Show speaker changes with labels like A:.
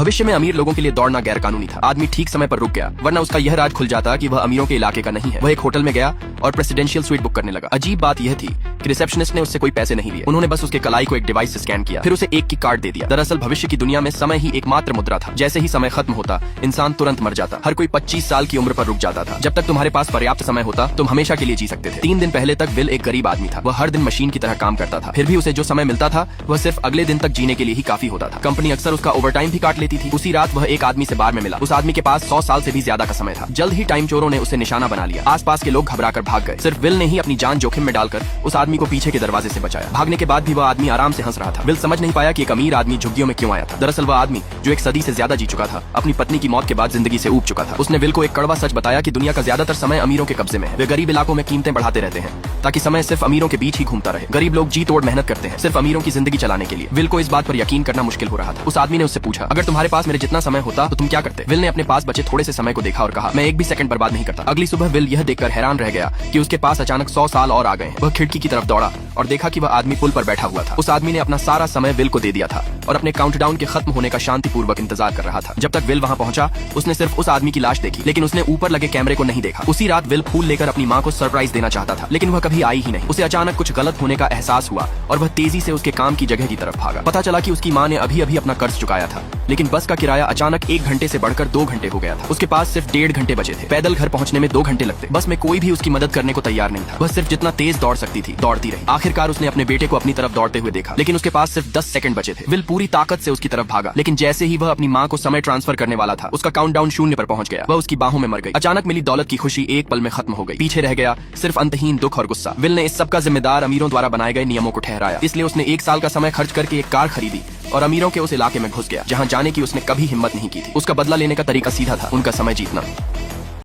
A: भविष्य में अमीर लोगों के लिए दौड़ना गैर कानूनी था। आदमी ठीक समय पर रुक गया, वरना उसका यह राज खुल जाता कि वह अमीरों के इलाके का नहीं है। वह एक होटल में गया और प्रेसिडेंशियल स्वीट बुक करने लगा। अजीब बात यह थी कि रिसेप्शनिस्ट ने उससे कोई पैसे नहीं लिए। उन्होंने बस उसके कलाई को एक डिवाइस से स्कैन किया, फिर उसे एक की कार्ड दे दिया। दरअसल भविष्य की दुनिया में समय ही एकमात्र मुद्रा था। जैसे ही समय खत्म होता, इंसान तुरंत मर जाता। हर कोई 25 साल की उम्र पर रुक जाता था। जब तक तुम्हारे पास पर्याप्त समय होता, तुम हमेशा के लिए जी सकते थे। 3 दिन पहले तक विल एक गरीब आदमी था। वह हर दिन मशीन की तरह काम करता था, फिर भी उसे जो समय मिलता था वह सिर्फ अगले दिन तक जीने के लिए ही काफी होता था। कंपनी अक्सर उसका ओवरटाइम भी काट लेती थी। उसी रात वह एक आदमी से बार में मिला। उस आदमी के पास 100 साल से भी ज्यादा का समय था। जल्द ही टाइम चोरों ने उसे निशाना बना लिया। आसपास के लोग घबराकर भाग गए। सिर्फ विल ने ही अपनी जान जोखिम में डालकर उस आदमी को पीछे के दरवाजे से बचाया। भागने के बाद भी वह आदमी आराम से हंस रहा था। विल समझ नहीं पाया कि एक अमीर आदमी झुग्गियों में क्यों आया था। दरअसल वह आदमी, जो एक सदी से ज्यादा जी चुका था, अपनी पत्नी की मौत के बाद जिंदगी से ऊब चुका था। उसने विल को एक कड़वा सच बताया कि दुनिया का ज्यादातर समय अमीरों के कब्जे में है। वे गरीब इलाकों में कीमतें बढ़ाते रहते हैं ताकि समय सिर्फ अमीरों के बीच ही घूमता रहे। गरीब लोग जी तोड़ मेहनत करते हैं सिर्फ अमीरों की जिंदगी चलाने के लिए। विल को इस बात पर यकीन करना मुश्किल हो रहा था। उस आदमी ने उससे पूछा, अगर तुम्हारे पास मेरे जितना समय होता तो तुम क्या करते? विल ने अपने पास बचे थोड़े से समय को देखा और कहा, मैं एक भी सेकंड बर्बाद नहीं करता। अगली सुबह विल यह देखकर हैरान रह गया कि उसके पास अचानक 100 साल और आ गए हैं। वह खिड़की की तरफ दौड़ा और देखा कि वह आदमी पुल पर बैठा हुआ था। उस आदमी ने अपना सारा समय विल को दे दिया था और अपने काउंटडाउन के खत्म होने का शांतिपूर्वक इंतजार कर रहा था। जब तक विल वहां पहुंचा, उसने सिर्फ उस आदमी की लाश देखी, लेकिन उसने ऊपर लगे कैमरे को नहीं देखा। उसी रात विल फूल लेकर अपनी मां को सरप्राइज देना चाहता था, लेकिन वह कभी आई ही नहीं। उसे अचानक कुछ गलत होने का एहसास हुआ और वह तेजी से उसके काम की जगह की तरफ भागा। पता चला कि उसकी मां ने अभी अभी अपना कर्ज चुकाया था, लेकिन बस का किराया अचानक 1 घंटे से बढ़कर 2 घंटे हो गया था। उसके पास सिर्फ 1.5 घंटे बचे थे। पैदल घर पहुंचने में 2 घंटे लगते। बस में कोई भी उसकी मदद करने को तैयार नहीं था। वह सिर्फ जितना तेज दौड़ सकती थी दौड़ती रही। आखिरकार उसने अपने बेटे को अपनी तरफ दौड़ते हुए देखा, लेकिन उसके पास सिर्फ 10 सेकंड बचे थे। विल पूरी ताकत से उसकी तरफ भागा, लेकिन जैसे ही वह अपनी मां को समय ट्रांसफर करने वाला था, उसका काउंटडाउन 0 पर पहुंच गया। वह उसकी बाहों में मर गई। अचानक मिली दौलत की खुशी एक पल में खत्म हो गई। पीछे रह गया सिर्फ अंतहीन दुख और गुस्सा। विल ने इस सब का जिम्मेदार अमीरों द्वारा बनाए गए नियमों को ठहराया। इसलिए उसने 1 साल का समय खर्च करके एक कार खरीदी और अमीरों के उस इलाके में घुस गया जहां जाने की उसने कभी हिम्मत नहीं की थी। उसका बदला लेने का तरीका सीधा था, उनका समय जीतना।